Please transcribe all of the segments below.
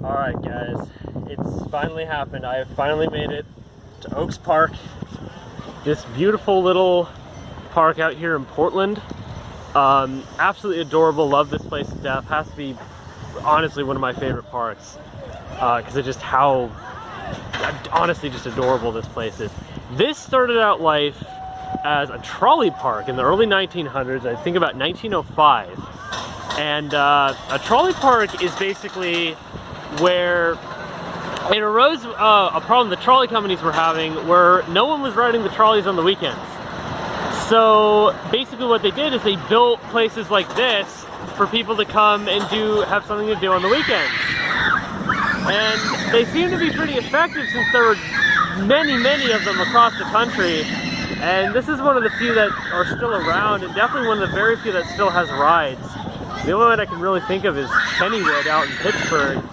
Alright guys, it's finally happened. I have finally made it to Oaks Park. This beautiful little park out here in Portland. Absolutely adorable, love this place to death. Has to be honestly one of my favorite parks. Because of just how, honestly just adorable this place is. This started out life as a trolley park in the early 1900s, I think about 1905. And a trolley park is basically where it arose a problem the trolley companies were having where no one was riding the trolleys on the weekends. So basically what they did is they built places like this for people to come and have something to do on the weekends. And they seem to be pretty effective since there were many of them across the country. And this is one of the few that are still around, and definitely one of the very few that still has rides. The only one I can really think of is Kennywood out in Pittsburgh.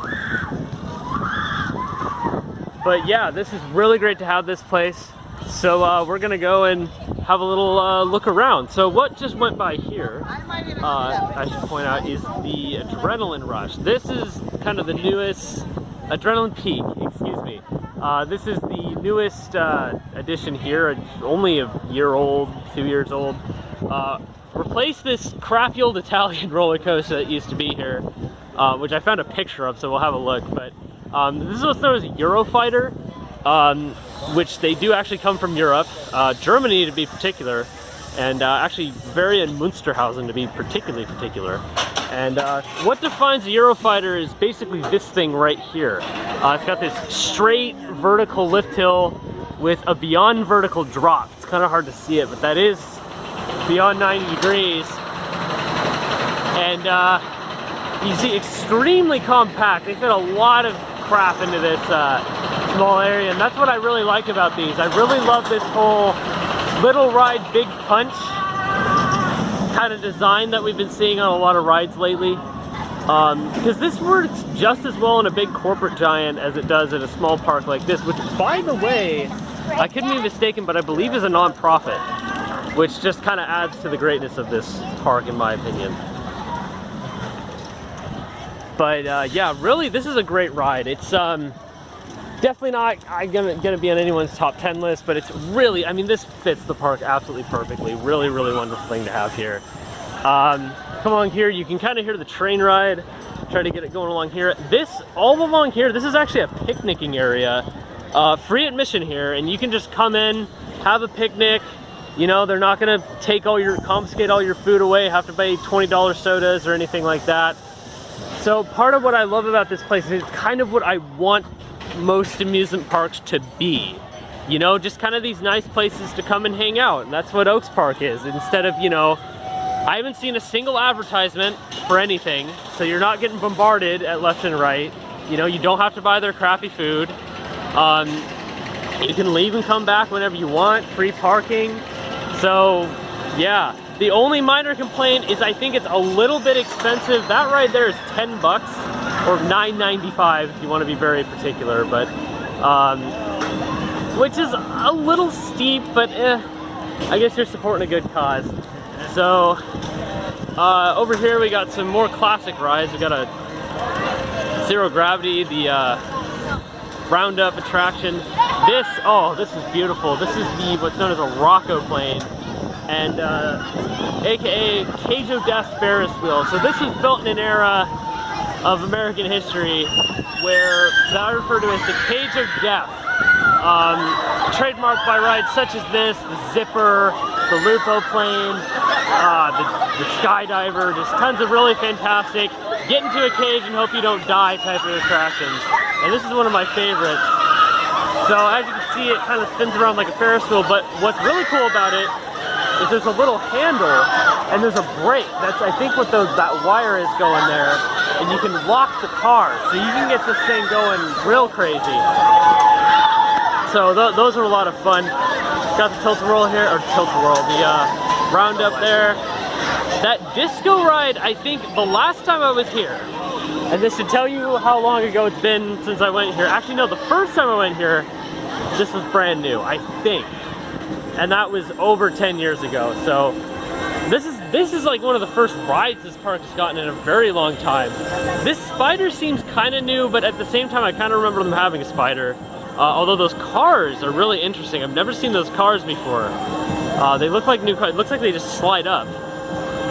But yeah, this is really great to have this place. So we're gonna go and have a little look around. So what just went by here, I should point out, is the Adrenaline Rush. This is kind of the newest, Adrenaline Peak, excuse me. This is the newest addition here. It's only a year old, 2 years old. Replaced this crappy old Italian roller coaster that used to be here, which I found a picture of, so we'll have a look. But this is what's known as a Eurofighter, which they do actually come from Europe, Germany to be particular, and actually Bavaria and Münsterhausen to be particularly particular. And what defines a Eurofighter is basically this thing right here. It's got this straight vertical lift hill with a beyond vertical drop. It's kind of hard to see it, but that is beyond 90 degrees. And you see, extremely compact. They fit a lot of crap into this small area, and that's what I really like about these. I really love this whole little ride, big punch kind of design that we've been seeing on a lot of rides lately. Because this works just as well in a big corporate giant as it does in a small park like this, which, by the way, I couldn't be mistaken, but I believe is a non-profit, which just kind of adds to the greatness of this park, in my opinion. But yeah, really, this is a great ride. It's definitely not gonna be on anyone's top 10 list, but it's really, I mean, this fits the park absolutely perfectly. Really wonderful thing to have here. Come along here, you can kind of hear the train ride. Try to get it going along here. All along here, this is actually a picnicking area. Free admission here, and you can just come in, have a picnic. You know, they're not gonna confiscate all your food away, have to pay $20 sodas or anything like that. So part of what I love about this place is it's kind of what I want most amusement parks to be. You know, just kind of these nice places to come and hang out. And that's what Oaks Park is. Instead of, you know, I haven't seen a single advertisement for anything, so you're not getting bombarded at left and right. You know, you don't have to buy their crappy food. You can leave and come back whenever you want, free parking. So yeah, the only minor complaint is I think it's a little bit expensive. That ride there is 10 bucks or $9.95 if you want to be very particular, but which is a little steep, but I guess you're supporting a good cause. So over here we got some more classic rides. We got a Zero Gravity, the Roundup attraction. This is beautiful. This is what's known as a Rocco plane, and aka Cage of Death Ferris wheel. So this was built in an era of American history where that I refer to as the Cage of Death. Trademarked by rides such as this, the Zipper, the Lupo plane, the Skydiver, just tons of really fantastic get into a cage and hope you don't die type of attractions. And this is one of my favorites. So as you can see, it kind of spins around like a Ferris wheel, but what's really cool about it is there's a little handle and there's a brake. That's, I think, what that wire is going there, and you can lock the car, so you can get this thing going real crazy. So those are a lot of fun. Got the Tilt-A-Whirl here, or Tilt-A-Whirl, the Roundup there. That disco ride, I think the last time I was here, and this should tell you how long ago it's been since I went here. Actually, no, the first time I went here, this was brand new, I think. And that was over 10 years ago. So this is this is like one of the first rides this park has gotten in a very long time. This spider seems kind of new, but at the same time I kind of remember them having a spider. Although those cars are really interesting. I've never seen those cars before. They look like new cars. It looks like they just slide up,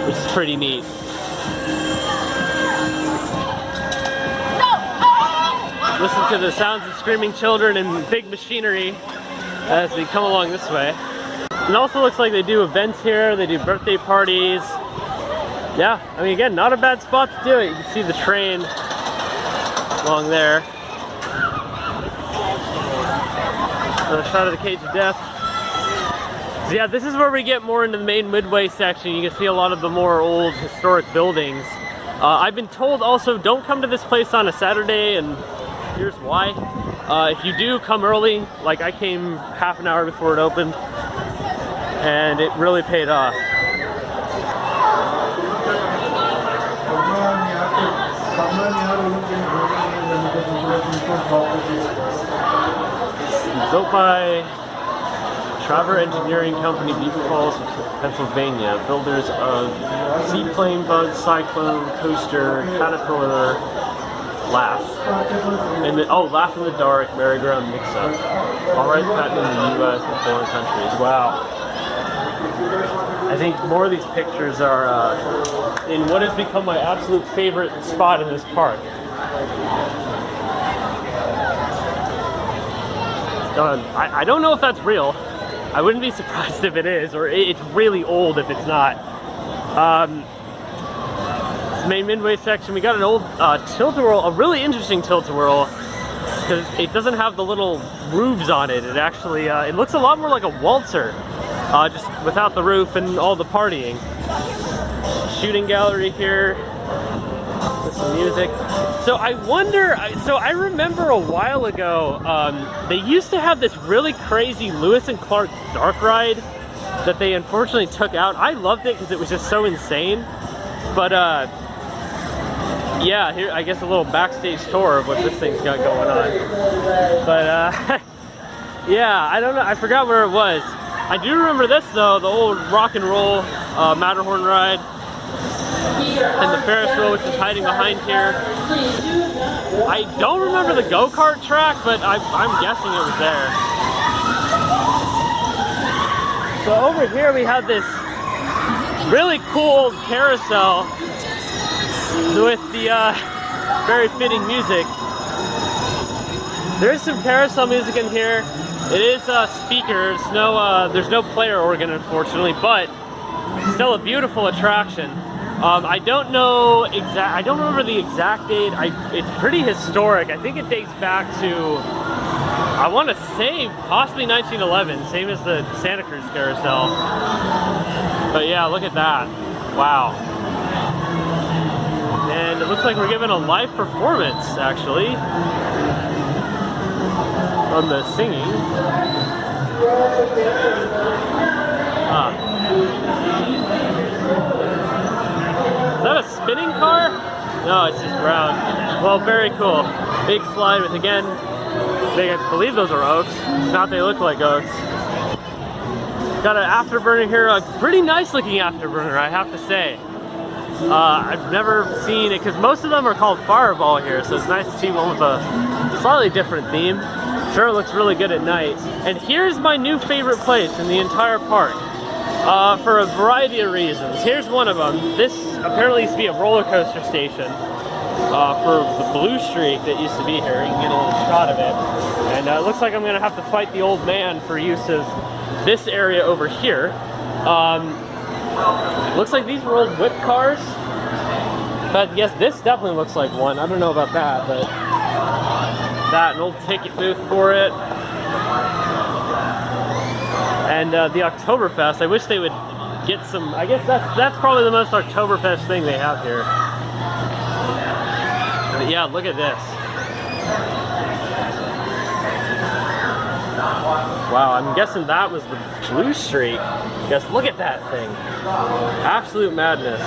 which is pretty neat. Listen to the sounds of screaming children and big machinery as we come along this way. It also looks like they do events here. They do birthday parties. Yeah, I mean, again, not a bad spot to do it. You can see the train along there. Another shot of the Cage of Death. So yeah, this is where we get more into the main midway section. You can see a lot of the more old historic buildings. I've been told also don't come to this place on a Saturday, and here's why. If you do, come early. Like I came half an hour before it opened, and it really paid off. Built by Traver Engineering Company, Beaver Falls, Pennsylvania. Builders of Seaplane, Bug, Cyclone, Coaster, Caterpillar, Laugh. And then, oh, Laugh in the Dark, Merry-Go-Round Mix-Up. All rights patent in the U.S. and foreign countries. Wow. I think more of these pictures are in what has become my absolute favorite spot in this park. I don't know if that's real. I wouldn't be surprised if it is, or it's really old if it's not. Main midway section, we got an old tilt-a-whirl, a really interesting tilt-a-whirl, because it doesn't have the little roofs on it. It actually, it looks a lot more like a waltzer, just without the roof and all the partying. Shooting gallery here with some music. So I wonder, so I remember a while ago, they used to have this really crazy Lewis and Clark dark ride that they unfortunately took out. I loved it because it was just so insane. But yeah, here I guess a little backstage tour of what this thing's got going on. But yeah, I don't know, I forgot where it was. I do remember this though, the old rock and roll Matterhorn ride. And the Ferris wheel, which is hiding behind here. I don't remember the go-kart track, but I'm guessing it was there. So over here we have this really cool carousel with the very fitting music. There's some carousel music in here. It is speakers. There's no player organ, unfortunately, but still a beautiful attraction. I don't know I don't remember the exact date. It's pretty historic. I think it dates back to, I want to say possibly 1911, same as the Santa Cruz Carousel. But yeah, look at that. Wow. And it looks like we're giving a live performance, actually, on the singing. Is that a spinning car? No, it's just brown. Well, very cool. Big slide with, again, I believe those are oaks. If not, they look like oaks. Got an afterburner here, a pretty nice looking afterburner, I have to say. I've never seen it, because most of them are called Fireball here, so it's nice to see one with a slightly different theme. Sure, it looks really good at night. And here's my new favorite place in the entire park. For a variety of reasons. Here's one of them. This apparently used to be a roller coaster station for the Blue Streak that used to be here. You can get a little shot of it. And it looks like I'm going to have to fight the old man for use of this area over here. Looks like these were old whip cars. But yes, this definitely looks like one. I don't know about that, but that, an old ticket booth for it. And the Oktoberfest, I wish they would get some, I guess that's probably the most Oktoberfest thing they have here. But yeah, look at this. Wow, I'm guessing that was the Blue Streak. Yes, look at that thing. Absolute madness.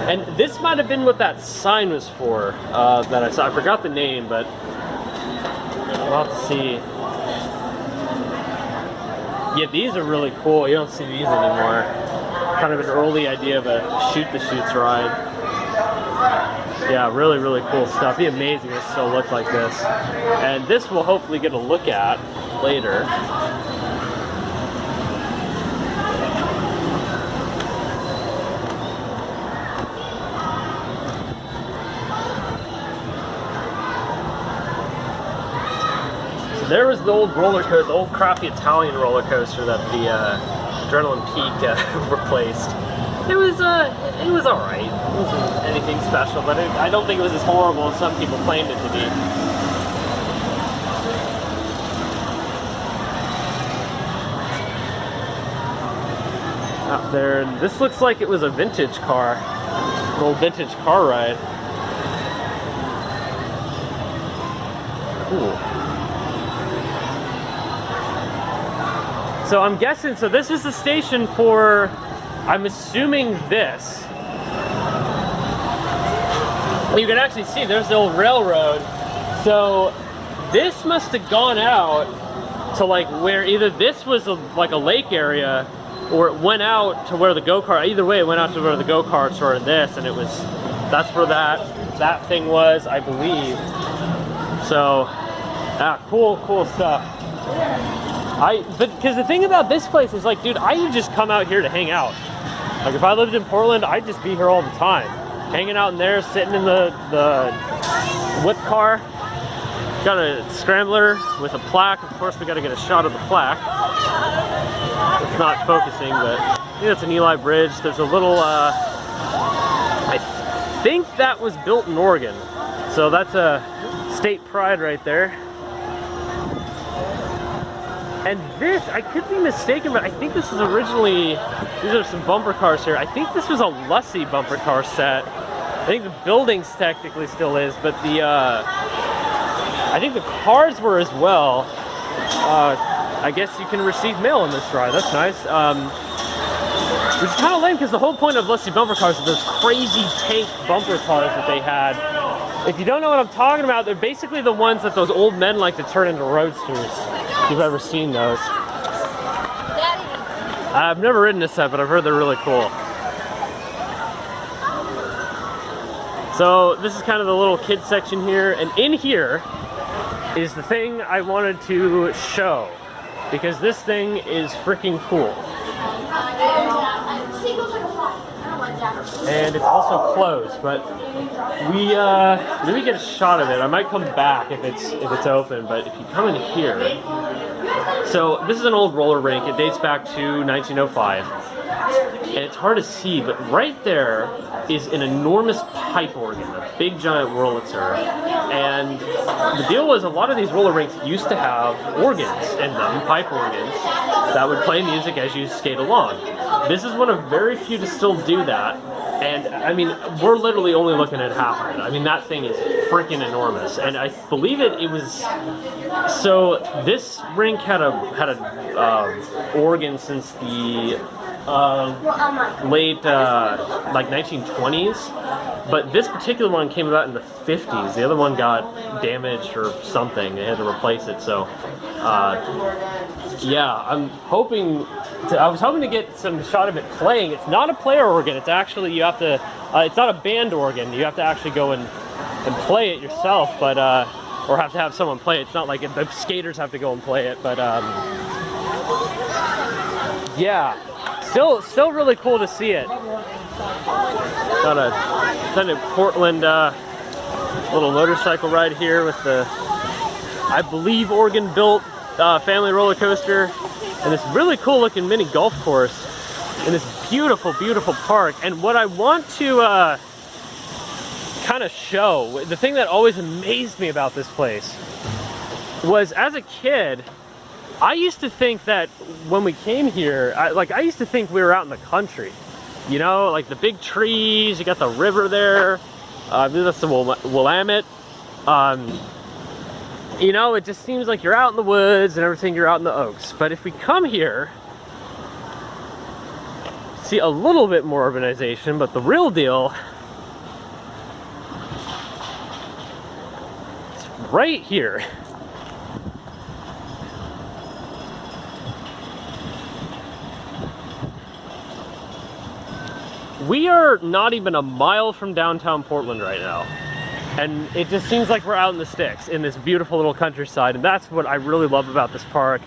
And this might have been what that sign was for that I saw. I forgot the name, but we'll have to see. Yeah, these are really cool. You don't see these anymore. Kind of an early idea of a shoot-the-chutes ride. Yeah, really, really cool stuff. It'd be amazing if it still looked like this. And this we'll hopefully get a look at later. So there was the old roller coaster, the old crappy Italian roller coaster that the Adrenaline Peak replaced. It was all right. It wasn't anything special, but I don't think it was as horrible as some people claimed it to be. Out there, this looks like it was a vintage car, an old vintage car ride. Cool. So I'm guessing, so this is the station for, I'm assuming this. You can actually see there's the old railroad. So this must have gone out to like where either this was like a lake area, or it went out to where the go-kart, either way it went out to where the go-karts were in this, and it was, that's where that thing was, I believe. So, cool stuff. Because the thing about this place is like, dude, I would just come out here to hang out. Like if I lived in Portland, I'd just be here all the time. Hanging out in there, sitting in the whip car. Got a scrambler with a plaque. Of course, we got to get a shot of the plaque. It's not focusing, but I think that's an Eli Bridge. There's a little, I think that was built in Oregon. So that's a state pride right there. And this, I could be mistaken, but I think this is originally, these are some bumper cars here. I think this was a Lusty bumper car set. I think the building's technically still is, but the, I think the cars were as well. I guess you can receive mail on this ride, that's nice. Which is kind of lame because the whole point of Lusty bumper cars are those crazy tank bumper cars that they had. If you don't know what I'm talking about, they're basically the ones that those old men like to turn into roadsters. If you've ever seen those. I've never ridden a set, but I've heard they're really cool. So this is kind of the little kid section here, and in here is the thing I wanted to show, because this thing is freaking cool. And it's also closed, but let me get a shot of it. I might come back if it's open, but if you come in here, so this is an old roller rink. It dates back to 1905, and it's hard to see, but right there is an enormous pipe organ, a big giant Wurlitzer. And the deal was a lot of these roller rinks used to have organs in them, pipe organs, that would play music as you skate along. This is one of very few to still do that. And I mean, we're literally only looking at half of it. I mean, that thing is freaking enormous. And I believe it was, so this rink had a organ since the late like 1920s, but this particular one came about in the 50s. The other one got damaged or something. They had to replace it. So yeah, I was hoping to get some shot of it playing. It's not a player organ. It's actually, you have to, it's not a band organ. You have to actually go and play it yourself, but or have to have someone play it. It's not like the skaters have to go and play it, but yeah. Still really cool to see it. Got a Portland little motorcycle ride here with the, I believe, Oregon-built family roller coaster, and this really cool looking mini golf course in this beautiful, beautiful park. And what I want to kind of show, the thing that always amazed me about this place was, as a kid, I used to think that when we came here, I used to think we were out in the country. You know, like the big trees, you got the river there. I believe that's the Willamette. You know, it just seems like you're out in the woods and everything, you're out in the Oaks. But if we come here, see a little bit more urbanization, but the real deal, it's right here. We are not even a mile from downtown Portland right now. And it just seems like we're out in the sticks in this beautiful little countryside. And that's what I really love about this park.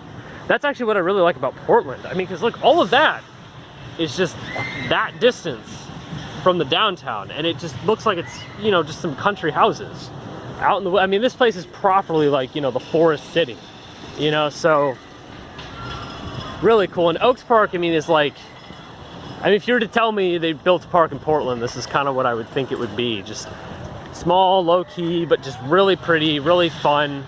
That's actually what I really like about Portland. I mean, because look, all of that is just that distance from the downtown. And it just looks like it's, you know, just some country houses out in the, I mean, this place is properly like, you know, the forest city, you know, so really cool. And Oaks Park, I mean, is like, I mean, if you were to tell me they built a park in Portland, this is kind of what I would think it would be. Just small, low-key, but just really pretty, really fun,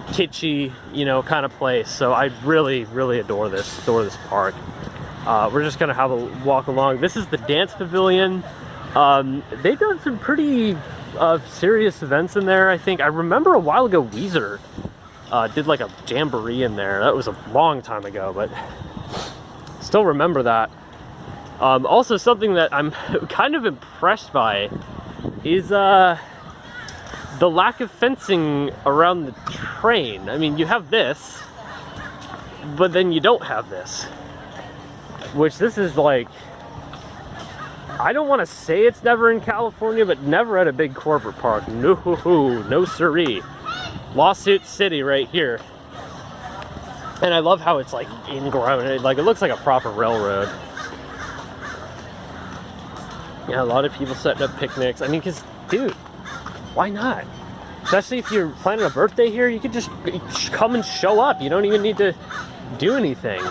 kitschy, you know, kind of place. So I really, really adore this park. We're just gonna have a walk along. This is the dance pavilion. They've done some pretty serious events in there, I think. I remember a while ago Weezer did like a jamboree in there. That was a long time ago, but still remember that. Also, something that I'm kind of impressed by is the lack of fencing around the train. I mean, you have this, but then you don't have this. Which this is like, I don't want to say it's never in California, but never at a big corporate park. No siree. Lawsuit City right here. And I love how it's like ingrown. Like, it looks like a proper railroad. Yeah, a lot of people setting up picnics. I mean, because, dude, why not? Especially if you're planning a birthday here, you could just come and show up. You don't even need to do anything.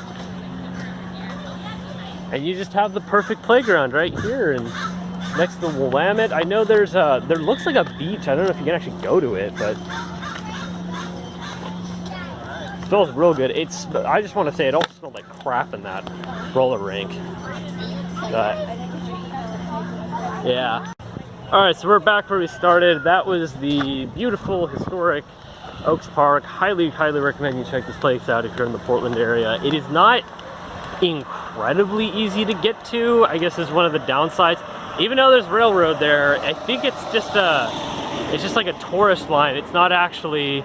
And you just have the perfect playground right here and next to the Willamette. I know there looks like a beach. I don't know if you can actually go to it, but it smells real good. I just want to say it also smelled like crap in that roller rink. Yeah. All right, so we're back where we started. That was the beautiful, historic Oaks Park. Highly, highly recommend you check this place out if you're in the Portland area. It is not incredibly easy to get to, I guess, is one of the downsides. Even though there's railroad there, I think it's just like a tourist line. It's not actually,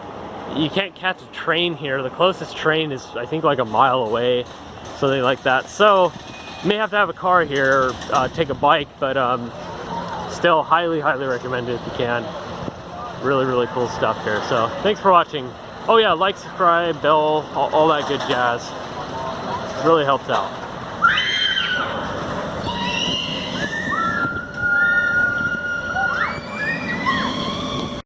you can't catch a train here. The closest train is, I think, like a mile away, something like that. So you may have to have a car here or take a bike, but still highly, highly recommend it if you can. Really, really cool stuff here. So thanks for watching. Oh yeah, like, subscribe, bell, all that good jazz. Really helps out.